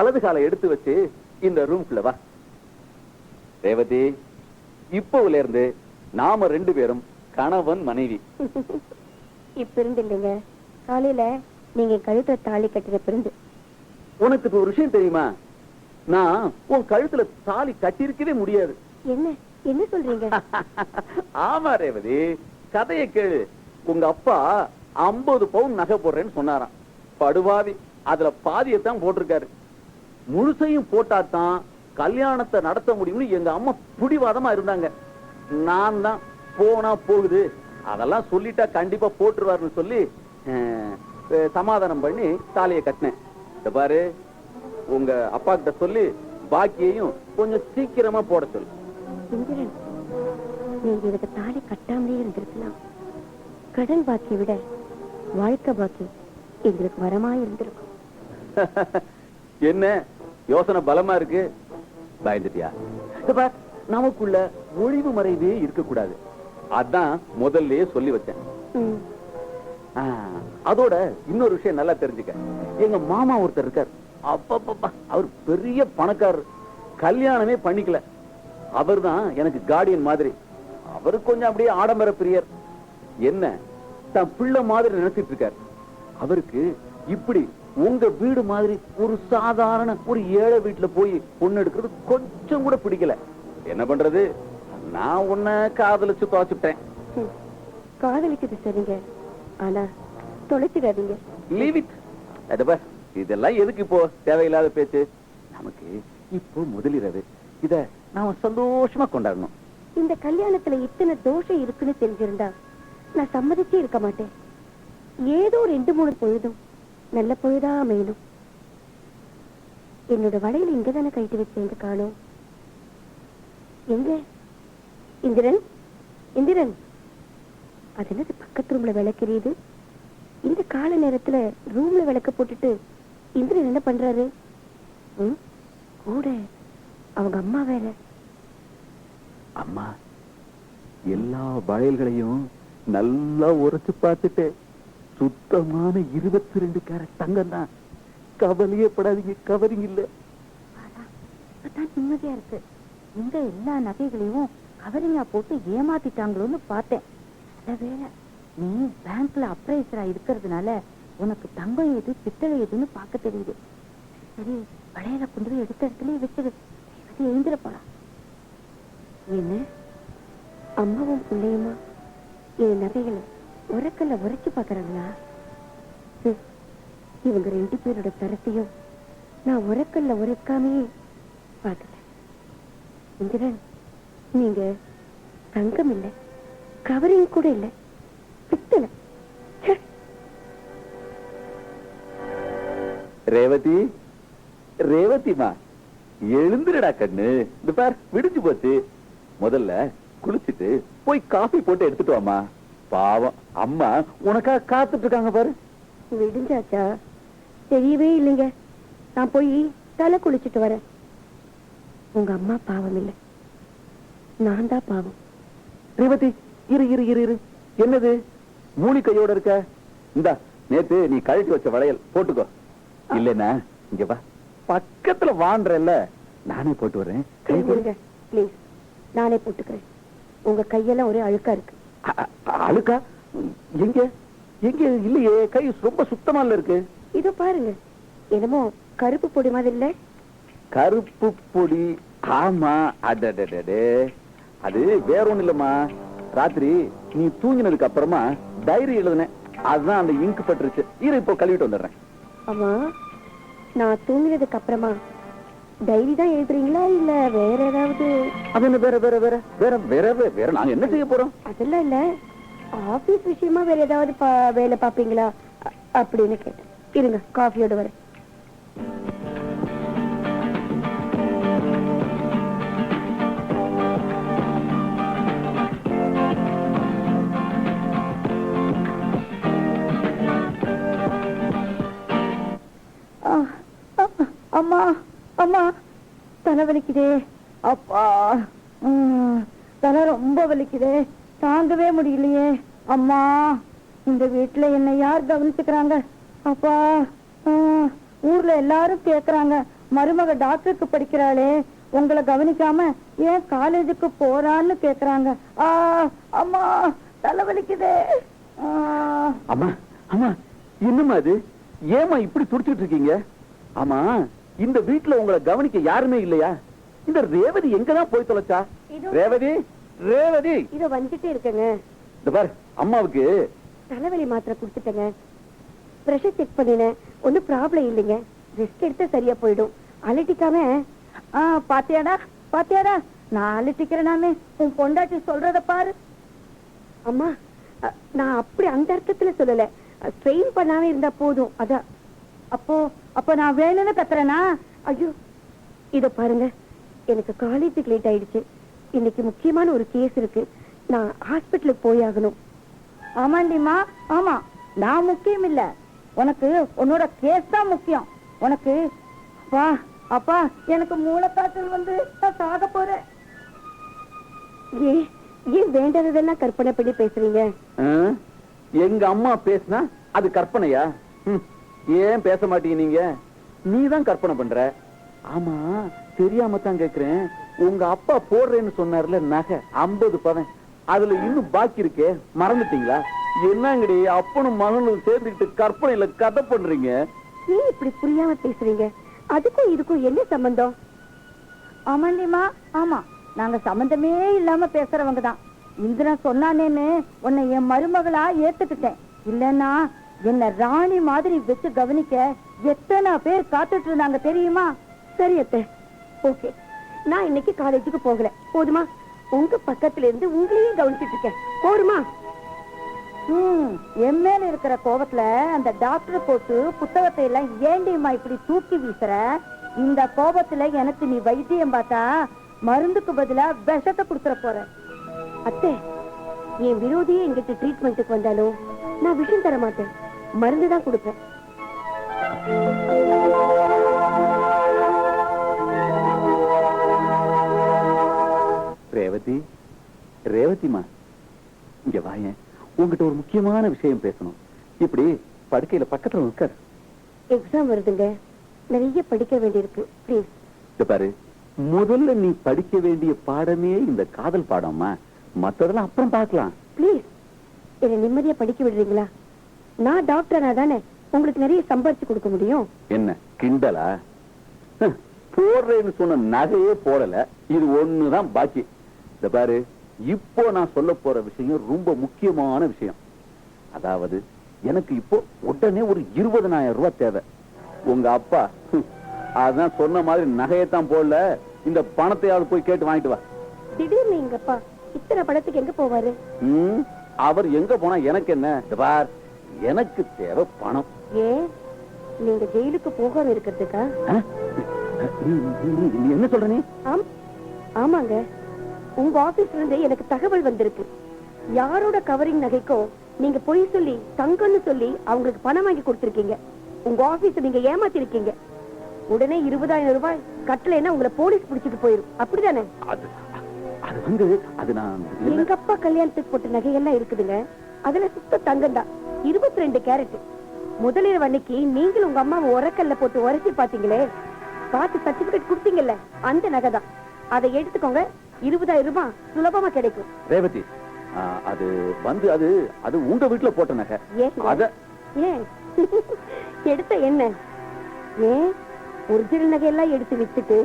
வலது காலை எடுத்து வச்சு இந்த ரூம்குள்ள வா. ரேவதி, இப்போல இருந்து நாம 2 பேரும் கணவன் மனைவி. இப்ப இருந்து இல்லைங்க, காலையில நீங்க கழுத்தை தாலி கட்டின பிறந்து. உனக்கு இப்ப ஒரு விஷயம் தெரியுமா? நான் உன் கழுத்துல தாலி கட்டிருக்கவே முடியாது. என்ன என்ன சொல்றீங்க? ஆமா ரேவதி, கதையை கேளு. உங்க அப்பா 50 பவுன் நகை போடுறேன்னு சொன்னாராம். படுவாவி, அதுல பாதியத்தான் போட்டிருக்காரு. முழுசையும் போட்டாதான் கல்யாணத்தை நடத்த முடியும்னு எங்க அம்மா புடிவாதமா இருந்தாங்க. நான் தான் போனா போகுது, அதெல்லாம் சொல்லிட்டா கண்டிப்பா போட்டுருவாருன்னு சொல்லி சமாதானம் பண்ணி தாலியை கட்டினேன். இந்த பாரு, உங்க அப்பா கிட்ட சொல்லி பாக்கியையும் கொஞ்சம் சீக்கிரமா போட சொல்லு. நீங்க இதுக்கு தாலி கட்டாமலே இருந்திருக்கலாம். கடன் பாக்கியை விட வாழ்க்கை பாக்கி எங்களுக்கு வரமா இருந்திருக்கும். என்ன யோசனை பலமா இருக்கு? பயந்துட்டியா? நமக்குள்ள ஒளிவு மறைவே இருக்கக்கூடாது. அதான் முதல்லயே சொல்லி வச்சேன். அதோட இன்னொரு விஷயம் நல்லா தெரிஞ்சுக்க. எங்க மாமா ஒருத்தர் இருக்கார். அப்பப்பா, அவர் பெரிய பணக்காரர். கல்யாணமே பண்ணிக்கல. அவர் தான் எனக்கு கார்டியன் மாதிரி. அவரு கொஞ்சம் அப்படியே ஆடம்பர பிரியர். என்ன தன் பிள்ளை மாதிரி நினைச்சிட்டு இருக்கார். அவருக்கு இப்படி உங்க வீடு மாதிரி ஒரு சாதாரண ஒரு ஏழை வீட்டுல போய் பொண்ணு எடுக்கிறது கொஞ்சம் கூட பிடிக்கல. என்ன பண்றது, நான் உன்னை காதலிச்சு தொலைச்சுட்டேன். காதலிக்குது சரிங்க, ஆனா தொலைச்சிடாதீங்க. Leave it. இதெல்லாம் எதுக்கு இப்போ தேவையில்லாத பேச்சு? நமக்கு இப்போ முதலிரவு, இத நாம சந்தோஷமா கொண்டாடணும். இந்த கல்யாணத்துல இத்தனை தோஷம் இருக்குன்னு தெரிஞ்சிருந்தா நான் சம்மதிச்சே இருக்க மாட்டேன். ஏதோ 2-3 பொழுதும் நல்ல பொழுதா அமையணும். என்னோட வளையல் இங்கதானே கைட்டு வச்சேன், காணும். எங்க இந்திரன்? இந்திரன், அது என்னது பக்கத்து ரூம்ல விளக்குறியுது? இந்த கால நேரத்துல ரூம்ல விளக்க போட்டுட்டு இந்திரன் என்ன பண்றாரு? கூட அவங்க அம்மா வேற. அம்மா, எல்லா வளையல்களையும் நல்லா உரைச்சு பார்த்துட்டு சுத்தமான 22 கேரட் தங்கம் தான். கவலையே படாதீங்க, கவரிங் இல்ல. நிம்மதியா இருக்கு. இந்த எல்லா நகைகளையும் கவரிங்கா போட்டு ஏமாத்திட்டாங்களோன்னு பார்த்தேன். வேலை, நீ பேங்க்ல அப்ரைசரா இருக்கிறதுனால உனக்கு தங்கம் எது பித்தளை எதுன்னு பார்க்க தெரியுது. சரி, வளையல கொண்டு போய் எடுத்த இடத்துல வச்சது எழுந்திர போலாம். என்ன அம்மாவும் பிள்ளையுமா என் நகைகளை உரக்கல்ல உரைச்சு பாக்குறாங்களா? இவங்க 2 பேரோட தரத்தையும் நான் உரக்கல்ல உரைக்காமே பாத்துட்டேன். இந்திரன், நீங்க தங்கம் இல்ல, கவரிங் கூட இல்ல, பித்தளை. ரேவதி, ரேவதிமா, எழுந்துடா கண்ணு. இந்த பார், விடிஞ்சு போச்சு. முதல்ல குளிச்சுட்டு போய் காஃபி போட்டு எடுத்துட்டு வாமா. பாவம், அம்மா உனக்காக காத்துட்டு இருக்காங்க பாரு. விடிஞ்சாச்சா? தெரியவே இல்லைங்க. நான் போய் தலை குளிச்சுட்டு வரேன். உங்க அம்மா பாவம் இல்லை, நான் தான் பாவம். ரேவதி, இரு இரு இரு இரு. என்னது மூணி கையோட இருக்க? இந்தா, நேத்து நீ கழட்டி வச்ச வளையல் போட்டுக்கோ. இல்லன்னா இங்க வா, பக்கத்துல வாண்டறல்ல, நானே போட்டு வரேன். ப்ளீஸ், நானே போட்டுக்கிறேன். உங்க கையெல்லாம் ஒரே அழுக்கா இருக்கு. அழுக்கா? எங்க எங்க? இல்லையே, கை ரொம்ப சுத்தமா இருக்கு. இதோ பாருங்க, என்னமோ கருப்பு பொடி மாதிரி இல்ல? கருப்பு பொடி? ஆமா, அடடடே, அது வேற ஒண்ணு இல்லம்மா. ராத்திரி நீ தூங்கினதுக்கு அப்புறமா டைரி எழுதுனேன், அதுதான் அந்த இங்க் பட்டுருச்சு. இரு, இப்போ கழுவிட்டு வந்துடுறேன். ஆமா, நான் தூங்கினதுக்கு அப்புறமா டைரி தான் எழுதுறீங்களா இல்ல வேற ஏதாவது? அது என்ன வேற வேற வேற வேற வேற வேற நாங்க என்ன செய்ய போறோம்? அதெல்லாம் இல்ல, ஆபீஸ் விஷயமா வேற ஏதாவது வேலை பாப்பீங்களா அப்படின்னு கேட்டேன். இருங்க, காஃபியோட வரேன். அம்மா அம்மா, தலை வலிக்குதே. அப்பா, தலை ரொம்ப வலிக்குதே, தாங்கவே முடியலையே. அம்மா, இந்த வீட்டுல என்ன யார் கவனிச்சுக்கிறாங்க? அப்பா, ஊர்ல எல்லாரும் கேக்குறாங்க, மருமக டாக்டருக்கு படிக்கிறாளே, உங்களை கவனிக்காம ஏன் காலேஜுக்கு போறான்னு கேக்குறாங்க. அம்மா தலைவலிக்குதே. அம்மா அம்மா என்னம்மா அது? ஏமா இப்படி துடிச்சிட்டு இருக்கீங்க? ஆமா, இந்த வீட்டுல உங்களை கவனிக்க யாருமே இல்லையா? இந்த ரேவதி எங்கதான் போய் தொலைச்சா? ரேவதி, ரேவதி இதோ வந்துட்டே இருக்கேங்க. இந்த பாரு, அம்மாவுக்கு தலைவலி மாத்திரை குடுத்துட்டேங்க. பிரஷர் செக் பண்ணினேன், ஒன்னும் ப்ராப்ளம் இல்லைங்க. ரெஸ்ட் எடுத்தா சரியா போயிடும். அலட்டிக்காம. பாத்தியாடா பாத்தியாடா, நான் அலட்டிக்கிறேனாமே, உன் பொண்டாட்டி சொல்றத பாரு. அம்மா, நான் அப்படி அந்த அர்த்தத்துல சொல்லல. ஸ்ட்ரெயின் பண்ணாம இருந்தா போதும். அதான். அப்போ நான் வேணும்னு கத்துறேனா? ஐயோ, இத பாருங்க, எனக்கு காலேஜுக்கு லேட் ஆயிடுச்சு. இன்னைக்கு முக்கியமான ஒரு கேஸ் இருக்கு. நான் ஹாஸ்பிட்டலுக்கு போயாகணும். ஆமாண்டிமா, ஆமா. நான் முக்கியம் இல்ல, உனக்கு உன்னோட கேஸ் தான் முக்கியம். உனக்கு வா அப்பா, எனக்கு மூளைக்காய்ச்சல் வந்து நான் சாக போறேன். ஏன் வேண்டதெல்லாம் கற்பனை பண்ணி பேசுறீங்க? எங்க அம்மா பேசினா அது கற்பனையா? ஏன் பேச மாட்டீங்க நீங்க? நீதான் கற்பனை பண்ற. ஆமா, தெரியாம தான் கேக்குறேன். உங்க அப்பா போடுறேன்னு சொன்னார்ல நகை 50 பவன், அதுல இன்னும் பாக்கி இருக்கே, மறந்துட்டீங்களா? என்னங்கடி அப்பனும் மகனும் சேர்ந்துட்டு கற்பனையில கதை பண்றீங்க? ஏன் இப்படி புரியாம பேசுறீங்க? அதுக்கும் இதுக்கும் என்ன சம்பந்தம்? ஆமாண்டிமா, ஆமா. நாங்க சம்பந்தமே இல்லாம பேசுறவங்க தான். இந்திரன் சொன்னானேன்னு உன்னை என் மருமகளா ஏத்துக்கிட்டேன். இல்லன்னா என்ன ராணி மாதிரி வச்சு கவனிக்க எத்தனை பேர் காத்துட்டு இருந்தாங்க தெரியுமா? சரி அத்தை, ஓகே. நான் இன்னைக்கு காலேஜுக்கு போகல, போதுமா? உங்க பக்கத்துல இருந்து உங்களையும் கவனிச்சிட்டு இருக்கேன், போதுமா? என் மேல இருக்கிற கோவத்துல அந்த டாக்டர் போட்டு புத்தகத்தை எல்லாம் ஏண்டியம்மா இப்படி தூக்கி வீசுற? இந்த கோபத்துல எனக்கு நீ வைத்தியம் பார்த்தா மருந்துக்கு பதிலா விஷத்தை குடுத்துற போற. அத்தை, என் விரோதியே எங்கிட்ட ட்ரீட்மெண்ட்டுக்கு வந்தாலும் நான் விஷம் தர மாட்டேன், மருந்து தான் கொடுப்பேன். ரேவதி, ரேவதிமா, இங்க வாயேன். உங்ககிட்ட ஒரு முக்கியமான விஷயம் பேசணும். இப்படி படுக்கையில பக்கத்துல உட்கார். எக்ஸாம் வருதுங்க, நிறைய படிக்க வேண்டியிருக்கு. ப்ளீஸ். பாரு, முதல்ல நீ படிக்க வேண்டிய பாடமே இந்த காதல் பாடம்மா. மத்ததெல்லாம் அப்புறம் பார்க்கலாம். ப்ளீஸ், என்ன நிம்மதியா படிக்க விடுறீங்களா? நான் டாக்டரா தானே உங்களுக்கு நிறைய சம்பாதிச்சு கொடுக்க முடியும். என்ன கிண்டலா? போடுறேன்னு சொன்ன நகையே போடல, இது ஒண்ணுதான் பாக்கி. இந்த பாரு, இப்போ நான் சொல்ல போற விஷயம் ரொம்ப முக்கியமான விஷயம். அதாவது எனக்கு இப்போ உடனே ஒரு 20,000 ரூபாய் தேவை. உங்க அப்பா அதான் சொன்ன மாதிரி நகையத்தான் போடல, இந்த பணத்தையாவது போய் கேட்டு வாங்கிட்டு வா. திடீர்னு எங்க அப்பா இத்தனை பணத்துக்கு எங்க போவாரு? அவர் எங்க போனா எனக்கு என்ன? பார், எனக்கு தேவை பணம். ஏன், நீங்க ஜெயிலுக்கு போகாம இருக்கிறதுக்கா? என்ன சொல்ற நீ? ஆமாங்க, உங்க ஆபீஸ்ல இருந்து எனக்கு தகவல் வந்திருக்கு. யாரோட கவரிங் நகைக்கோ நீங்க பொய் சொல்லி தங்கன்னு சொல்லி அவங்களுக்கு பணம் வாங்கி கொடுத்திருக்கீங்க. உங்க ஆபீஸ் நீங்க ஏமாத்திருக்கீங்க. உடனே 20,000 ரூபாய் கட்டலைன்னா உங்களை போலீஸ் பிடிச்சிட்டு போயிரும், அப்படிதானே? அது வந்து அது நான் எங்க அப்பா கல்யாணத்துக்கு போட்ட நகையெல்லாம் இருக்குதுங்க, அதுல சுத்த தங்கம் தான், 22 கேரட். முதலிரவு அன்னைக்கு நீங்களும் உங்க அம்மாவை உரக்கல்ல போட்டு உரைச்சி பாத்தீங்களே, பார்த்து சர்டிபிகேட் கொடுத்தீங்கல்ல, அந்த நகை தான். அதை எடுத்துக்கோங்க, 20,000 ரூபாய் சுலபமா கிடைக்கும். ரேவதி, அது வந்து அது அது உங்க வீட்டுல போட்ட நகை. ஏன் எடுத்த என்ன? ஏன் ஒரிஜினல் நகையெல்லாம் எடுத்து வித்துட்டு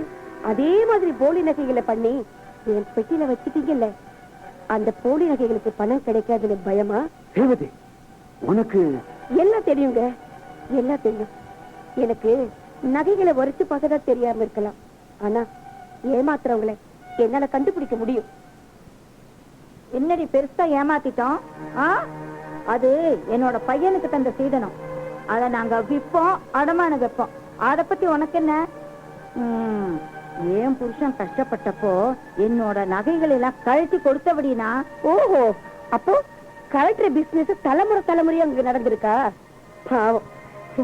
அதே மாதிரி போலி நகைகளை பண்ணி என் பெட்டியில வச்சுட்டீங்கல்ல, அந்த போலி நகைகளுக்கு பணம் கிடைக்காதுன்னு பயமா? ரேவதி, உனக்கு எல்லாம் தெரியுங்க, எல்லாம் தெரியும். எனக்கு நகைகளை உரைச்சு பார்த்ததா தெரியாம இருக்கலாம், ஆனா ஏமாத்துறவங்களை என்னால கண்டுபிடிக்க முடியும். என்னடி பெருசா ஏமாத்திட்டோம்? அது என்னோட பையனுக்கு தந்த சீதனம். அத நாங்க விப்போம், அடமான வைப்போம். அத பத்தி உனக்கு என்ன? ஏன் புருஷன் கஷ்டப்பட்டப்போ என்னோட நகைகள் எல்லாம் கழட்டி கொடுத்தபடினா? ஓஹோ, அப்போ கலெக்டர் பிசினஸ் தலைமுறை தலைமுறையா அங்க நடந்திருக்கா? பாவம்,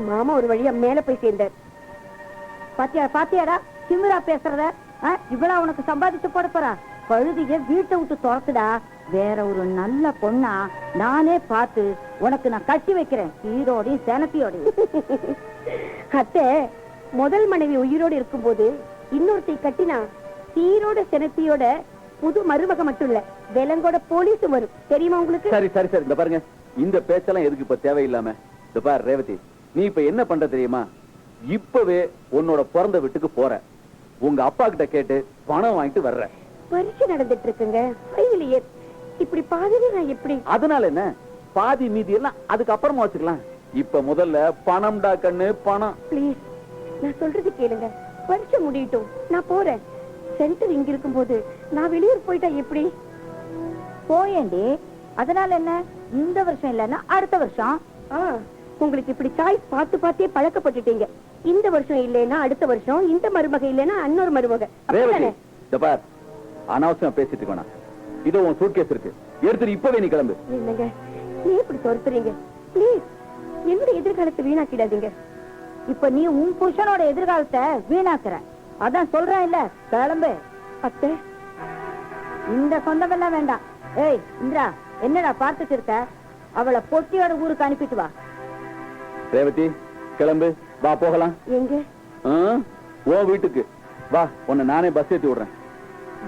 மாமா ஒரு வழியா மேல போய் சேர்ந்தார். பாத்தியாடா சிமிரா பேசுறத? இவ்வளவு உனக்கு சம்பாதிச்சு போட போறா? கழுதிய வீட்டை விட்டு துரத்துடா. வேற ஒரு நல்ல பொண்ணா நானே பார்த்து உனக்கு நான் கட்டி வைக்கிறேன், ஈரோடையும் சேனத்தையோடையும். அத்தை, முதல் மனைவி உயிரோடு இருக்கும்போது இன்னொருத்தை கட்டினா சீரோட செனத்தியோட புது மருமக மட்டும் இல்ல வெலங்கோட போலீஸும் வரும். தெரியுமா உங்களுக்கு? சரி சரி சரி, இந்த பாருங்க, இந்த பேச்செல்லாம் எதுக்கு இப்ப தேவையில்லாம. இந்த பாரு ரேவதி, நீ இப்ப என்ன பண்ற தெரியுமா? இப்பவே உன்னோட பிறந்த வீட்டுக்கு போற, உங்க அப்பா கிட்ட கேட்டு பணம் வாங்கிட்டு வர்ற. பரீட்சை நடந்துட்டு இருக்குங்க, ஃபைனல் இயர். இப்படி பாதியில நான் எப்படி? அதனால என்ன, பாதி மீதி எல்லாம் அதுக்கு அப்புறமா வச்சுக்கலாம். இப்ப முதல்ல பணம்டா கண்ணு, பணம். ப்ளீஸ், நான் சொல்றது கேளுங்க. பரீட்சை முடியட்டும், நான் போறேன். சென்டர் இங்க இருக்கும்போது நான் வெளியூர் போயிட்டா எப்படி? போயேண்டி, அதனால என்ன? இந்த வருஷம் இல்லன்னா அடுத்த வருஷம். உங்களுக்கு இப்படி சாய்ஸ் பார்த்து பார்த்தே பழக்கப்பட்டுட்டீங்க. இந்த வருஷம் இல்லைன்னா அடுத்த வருஷம், இந்த மருமக இல்லைன்னா இன்னொரு மருமக. ரேவதி, இந்த பார், அனாவசியம் பேசிட்டு இருக்கணும். இதோ உன் சூட்கேஸ் இருக்கு, எடுத்துட்டு இப்பவே நீ கிளம்பு. இல்லங்க, நீ இப்படி துரத்துறீங்க. ப்ளீஸ், என்னுடைய எதிர்காலத்தை வீணாக்கிடாதீங்க. இப்ப நீ உன் புருஷனோட எதிர்காலத்தை வீணாக்குற, அதான் சொல்றேன் இல்ல, கிளம்பு. அத்தை, இந்த சொந்தமெல்லாம் வேண்டாம். ஏய் இந்திரா, என்னடா பார்த்துட்டு இருக்க? அவளை பொட்டியோட ஊருக்கு அனுப்பிட்டு வா. ரேவதி, கிளம்பு, வா போகலாம். எங்க? ஓ வீட்டுக்கு வா, உன்னை நானே பஸ் ஏத்தி விடுறேன்.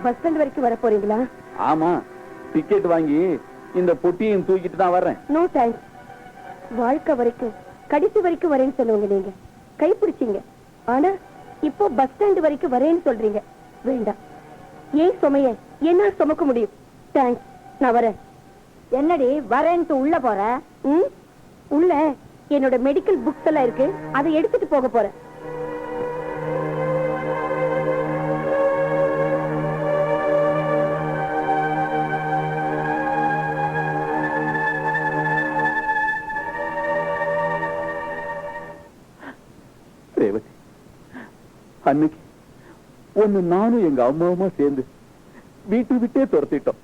பஸ் ஸ்டாண்ட் வரைக்கும் வர போறீங்களா? ஆமா, டிக்கெட் வாங்கி இந்த பொட்டியும் தூக்கிட்டு தான் வர்றேன். No thanks. வாழ்க்கை வரைக்கும் கடைசி வரைக்கும் வரேன்னு சொல்லுவாங்க, நீங்க கை பிடிச்சீங்க. ஆனா இப்போ பஸ் ஸ்டாண்ட் வரைக்கும் வரேன்னு சொல்றீங்க. வேண்டாம், ஏன் சுமைய என்ன சுமக்க முடியும்? தேங்க்ஸ், நான் வரேன். என்னடி வரேன்ட்டு உள்ள போற? உள்ள என்னோட மெடிக்கல் புக்ஸ் எல்லாம் இருக்கு, அதை எடுத்துட்டு போக போறேன். ரேவதி, அன்னைக்கு ஒன்னு நானும் எங்க அம்மாவுமா சேர்ந்து வீட்டு விட்டே துரத்திட்டோம்.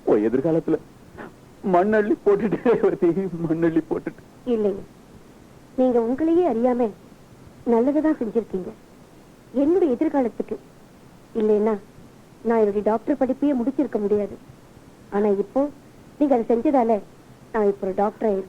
ஓ எதிர்காலத்துல மண்ணள்ளி போட்டுட்டு ரேவதி, மண்ணள்ளி போட்டுட்டு. இல்லைங்க, நீங்க உங்களையே அறியாம நல்லதுதான் செஞ்சிருக்கீங்க என்னுடைய எதிர்காலத்துக்கு. இல்லைன்னா நான் என்னுடைய டாக்டர் படிப்பையே முடிச்சிருக்க முடியாது. ஆனா இப்போ நீங்க அதை செஞ்சதால நான் இப்போ ஒரு டாக்டர்